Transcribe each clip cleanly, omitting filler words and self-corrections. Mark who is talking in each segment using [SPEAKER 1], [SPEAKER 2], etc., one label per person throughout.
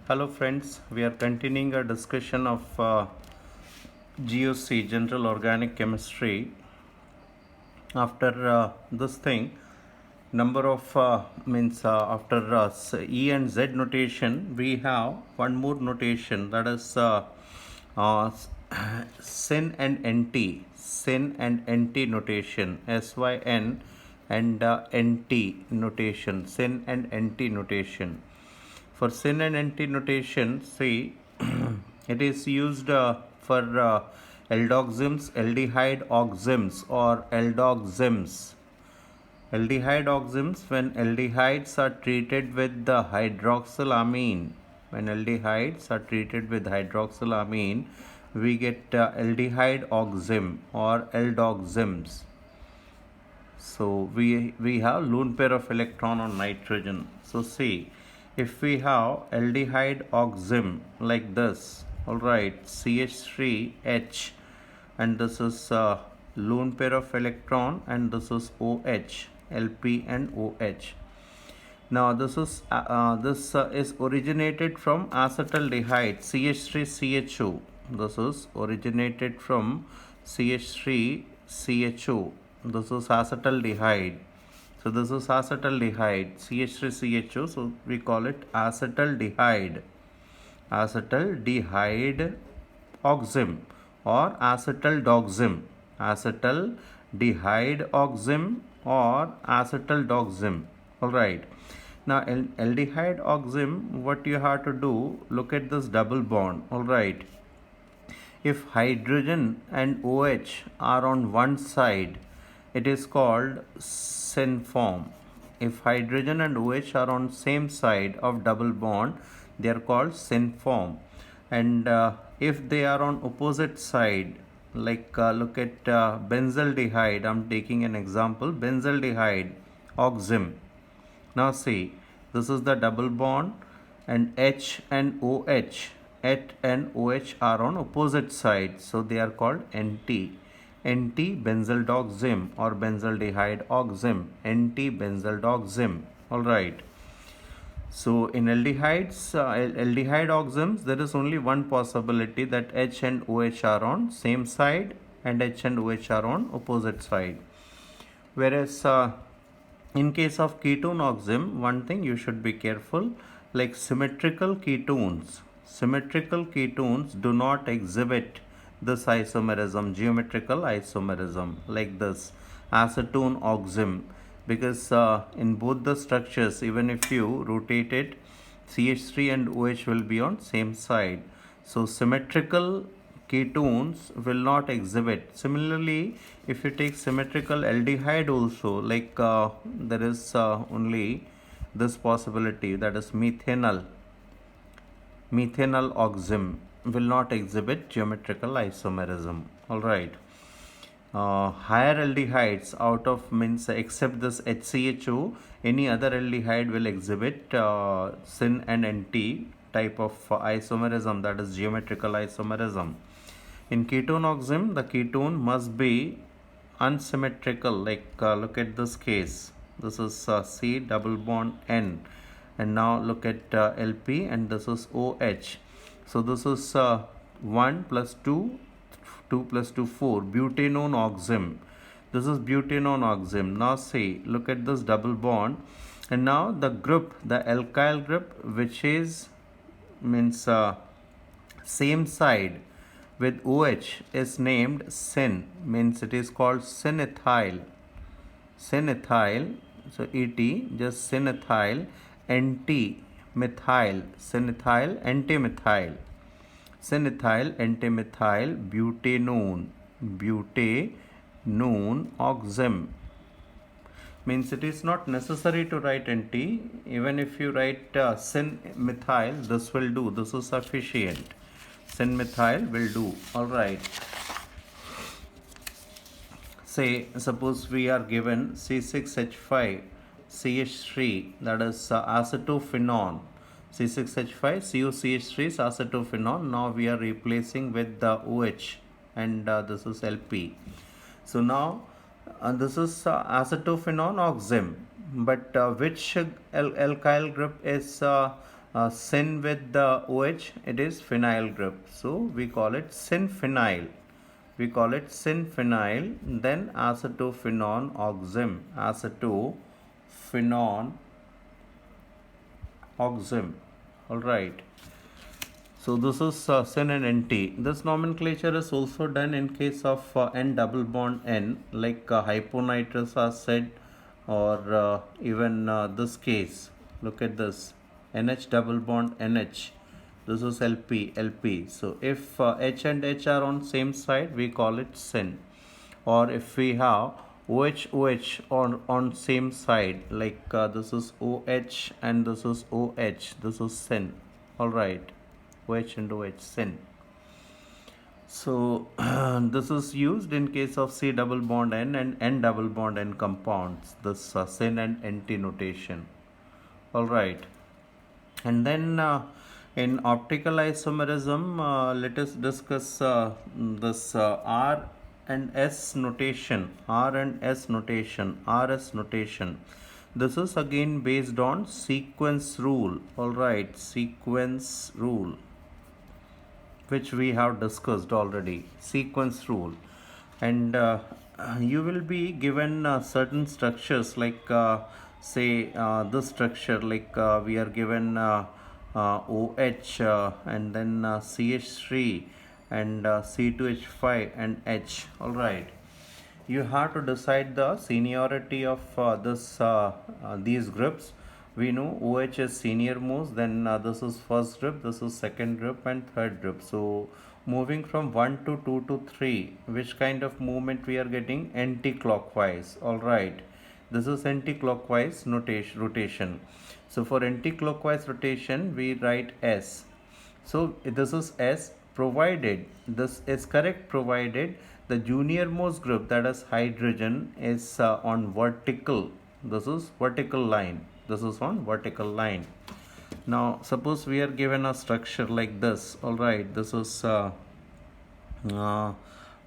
[SPEAKER 1] Hello friends, we are continuing our discussion of GOC, General Organic Chemistry. After this thing, number of after E and Z notation, we have one more notation, that is uh, Syn and NT, Syn and NT notation, SYN and NT notation, Syn and NT notation. For syn and NT notation, see, it is used for aldoxims, aldehyde oxims, or aldoxims. Aldehyde oxims, when aldehydes are treated with the hydroxylamine, when aldehydes are treated with hydroxylamine, we get aldehyde oxim or aldoxims. So we have lone pair of electron on nitrogen. So see, if we have aldehyde oxim like this, all right, CH3H, and this is lone pair of electron, and this is OH, LP and OH. Now this is originated from acetaldehyde, CH3CHO. This is originated from CH3CHO. This is acetaldehyde. So this is acetaldehyde, CH3CHO. So we call it acetaldehyde. Acetaldehyde oxim or acetaldoxim. Acetaldehyde oxim or acetaldoxim. All right. Now aldehyde oxim, what you have to do, look at this double bond. All right. If hydrogen and OH are on one side, it is called syn form. If hydrogen and OH are on same side of double bond, they are called syn form. And if they are on opposite side, like look at benzaldehyde, I'm taking an example, benzaldehyde oxim. Now see, this is the double bond, and H and OH, H and OH are on opposite sides, so they are called NT. NT-benzaldoxim or benzaldehyde oxim, NT-benzaldoxim. All right. So in aldehydes, aldehyde oxims, there is only one possibility, that H and OH are on same side and H and OH are on opposite side. Whereas in case of ketone oxim, one thing you should be careful, like symmetrical ketones do not exhibit this isomerism, geometrical isomerism, like this acetone oxim, because in both the structures, even if you rotate it, CH3 and OH will be on same side. So symmetrical ketones will not exhibit. Similarly, if you take symmetrical aldehyde also, like there is only this possibility, that is methanol oxim will not exhibit geometrical isomerism. All right. Higher aldehydes out of means except this HCHO, any other aldehyde will exhibit syn and NT type of isomerism, that is geometrical isomerism. In ketone oxim, the ketone must be unsymmetrical, like look at this case. This is C double bond N, and now look at LP, and this is OH. So this is 1 plus 2, 2 plus 2, 4, butanone oxim. This is butanone oxim. Now see, look at this double bond, and now the group, the alkyl group, which is means same side with OH, is named syn, means it is called synethyl. Synethyl, so ET, just synethyl, anti-methyl, synethyl, antimethyl. Synethyl, antimethyl, butanone oxim. Means it is not necessary to write NT. Even if you write syn-methyl, this will do. This is sufficient. Syn-methyl will do. All right. Say, suppose we are given C6H5 CH3, that is acetophenone. C6H5 COCH3 is acetophenone. Now we are replacing with the OH, and this is LP. So now this is acetophenone oxim, but which alkyl group is syn with the OH, it is phenyl group. So we call it synphenyl. We call it synphenyl. Then acetophenone oxim. Acetophenone oxim. All right. So this is syn and NT. This nomenclature is also done in case of N double bond N, like hyponitrous acid, or even this case. Look at this, NH double bond NH. This is LP. So if H and H are on same side, we call it syn. Or if we have OH on same side, like this is OH and this is OH, this is syn. All right. OH and OH, syn. So this is used in case of C double bond N and N double bond N compounds, this syn and NT notation. All right. And then in optical isomerism, let us discuss this R and S notation. RS notation. This is again based on sequence rule. All right, sequence rule, which we have discussed already. Sequence rule. And you will be given certain structures, like say this structure, like we are given OH and then CH3 and C2H5 and H. All right, you have to decide the seniority of these groups. We know OH is senior most, then this is first group, this is second group and third group. So moving from 1 to 2 to 3, which kind of movement we are getting? Anti-clockwise. All right, this is anti-clockwise rotation. So for anti-clockwise rotation we write S. So this is S, provided this is correct, provided the junior most group, that is hydrogen, is on vertical. This is vertical line. This is on vertical line. Now suppose we are given a structure like this. All right, this is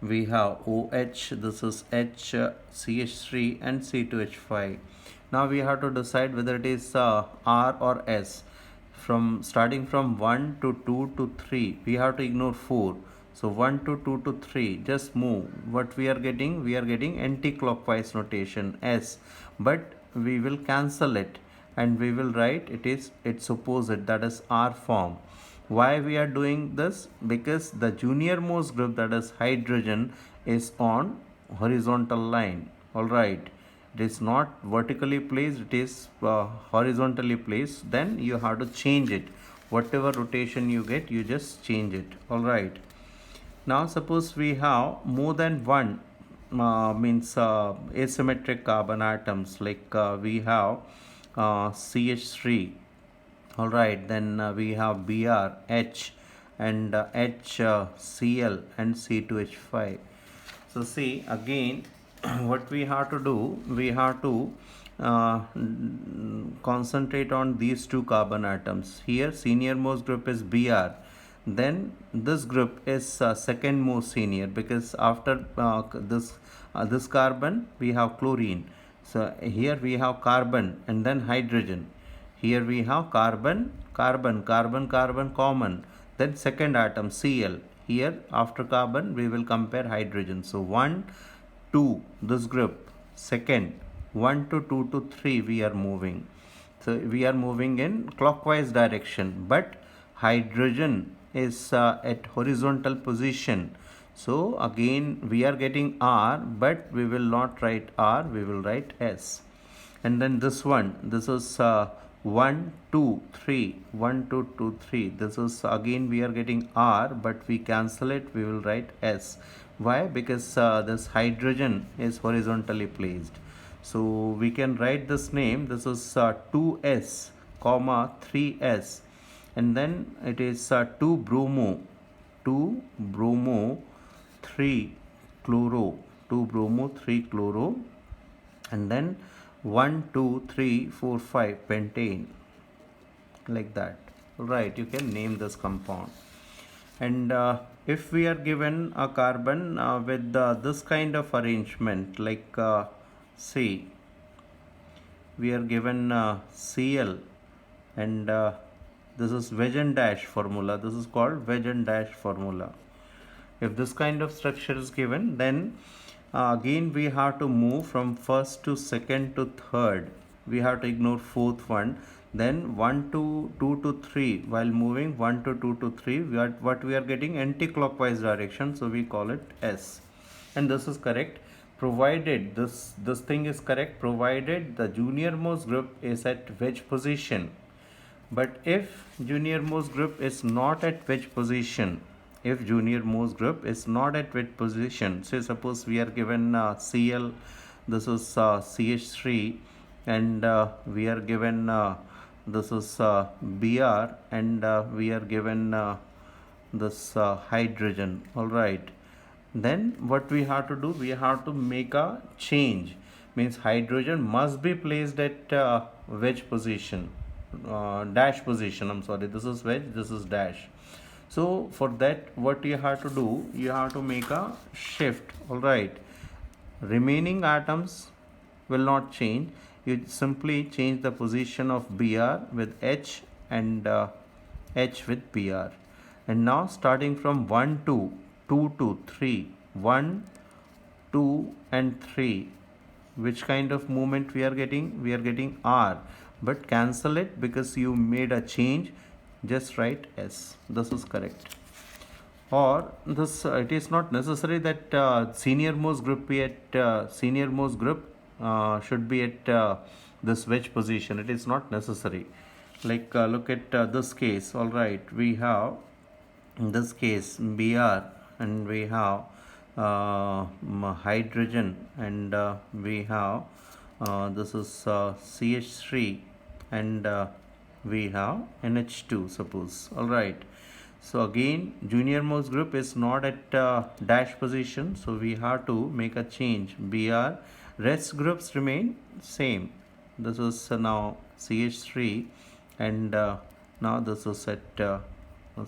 [SPEAKER 1] we have OH, this is H, CH3 and C2H5. Now we have to decide whether it is R or S. From starting from 1 to 2 to 3, we have to ignore 4. So 1 to 2 to 3, just move. What we are getting? We are getting anti-clockwise notation S, but we will cancel it and we will write it is its opposite, that is R form. Why we are doing this? Because the junior most group, that is hydrogen, is on horizontal line. All right, it is not vertically placed, it is horizontally placed. Then you have to change it. Whatever rotation you get, you just change it. All right. Now suppose we have more than one asymmetric carbon atoms, like we have CH3. All right, then we have Br, H and HCl and C2H5. So see again what we have to do, we have to concentrate on these two carbon atoms. Here senior most group is Br, then this group is second most senior, because after this carbon we have chlorine. So here we have carbon and then hydrogen. Here we have carbon common, then second atom Cl. Here after carbon we will compare hydrogen. So 1 2, this group, second 1 to 2 to 3 we are moving. So we are moving in clockwise direction, but hydrogen is at horizontal position. So again we are getting R, but we will not write R, we will write S. And then this one, this is 1 2 3, 1 2 2 3. This is again we are getting R, but we cancel it, we will write S. Why? Because this hydrogen is horizontally placed. So we can write this name, this is 2S comma 3S, and then it is 2 bromo 3 chloro, 2 bromo 3 chloro, and then 1 2 3 4 5 pentane, like that. Right, you can name this compound. And if we are given a carbon with this kind of arrangement, like say we are given Cl and This is wedge and dash formula. This is called wedge and dash formula. If this kind of structure is given, then again we have to move from first to second to third. We have to ignore fourth one. Then 1 to 2 to 3. While moving 1 to 2 to 3, what we are getting anti-clockwise direction. So we call it S. And this is correct, provided this thing is correct, provided the junior most group is at wedge position. But if junior most group is not at wedge position, if junior most group is not at wedge position, say suppose we are given Cl, this is CH3, and we are given this is Br, and we are given this hydrogen. All right, then what we have to do, we have to make a change, means hydrogen must be placed at wedge position, dash position, I'm sorry, this is wedge, this is dash. So for that, what you have to do, you have to make a shift. All right, remaining atoms will not change, you simply change the position of Br with H and H with Br. And now starting from 1 to 2 to 3, 1, 2 and 3, which kind of movement we are getting? We are getting R, but cancel it because you made a change, just write S. This is correct. Or this it is not necessary that senior most group be at senior most group should be at this wedge position. It is not necessary. Like look at this case. All right, we have in this case Br, and we have hydrogen, and we have this is CH3, and we have NH2, suppose. All right, so again junior most group is not at dash position, so we have to make a change. Br, rest groups remain same. This is now CH3, and now this is at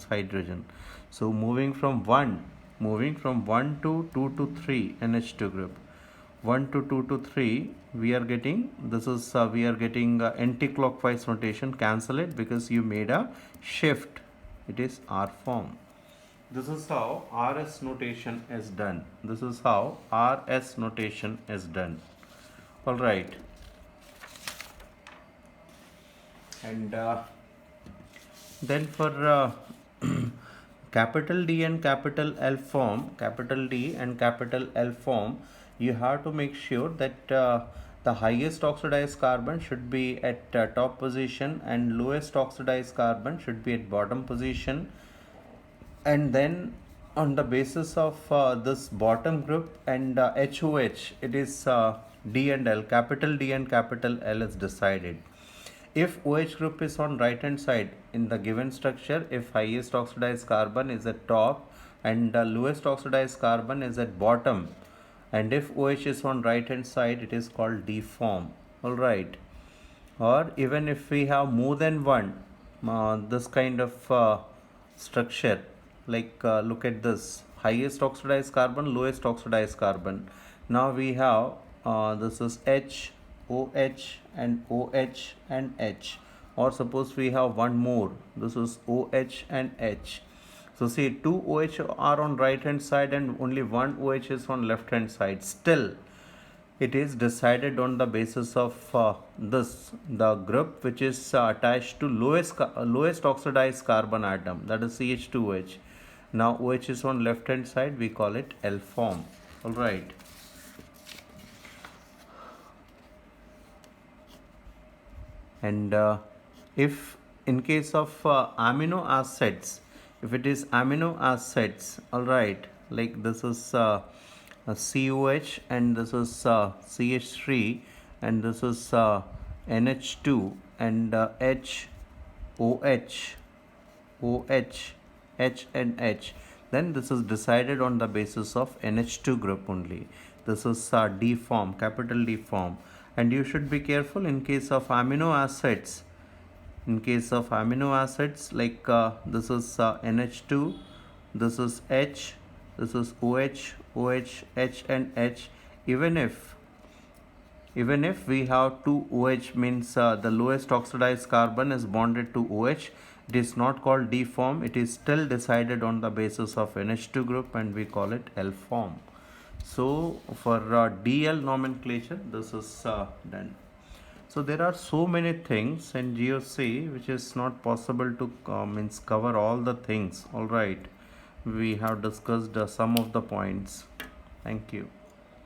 [SPEAKER 1] hydrogen. So moving from 1 to 2 to 3, NH2 group. 1 to 2 to 3, we are getting this is we are getting anti-clockwise notation. Cancel it because you made a shift. It is R form. This is how RS notation is done. This is how RS notation is done. All right. And then for capital D and capital L form, capital D and capital L form, you have to make sure that the highest oxidized carbon should be at top position and lowest oxidized carbon should be at bottom position. And then on the basis of this bottom group and HOH, it is D and L, capital D and capital L is decided. If OH group is on right hand side in the given structure, if highest oxidized carbon is at top and lowest oxidized carbon is at bottom, and if OH is on right hand side, it is called D form. All right. Or even if we have more than one this kind of structure, like look at this, highest oxidized carbon, lowest oxidized carbon. Now we have this is H, OH and OH and H. Or suppose we have one more, this is OH and H. So see, two OH are on right hand side and only one OH is on left hand side. Still, it is decided on the basis of the group which is attached to lowest oxidized carbon atom, that is CH2OH. Now OH is on left hand side, we call it L form. All right. And if in case of amino acids, if it is amino acids, all right, like this is COH and this is CH3 and this is NH2 and H, OH, OH, H and H, then this is decided on the basis of NH2 group only. This is D form, capital D form. And you should be careful in case of amino acids. In case of amino acids, like this is NH2, this is H, this is OH, OH, H and H. Even if we have two OH, means the lowest oxidized carbon is bonded to OH, It is not called D form, it is still decided on the basis of NH2 group and we call it L form. So for DL nomenclature, this is done. So there are so many things in GOC which is not possible to means cover all the things. All right, we have discussed some of the points. Thank you.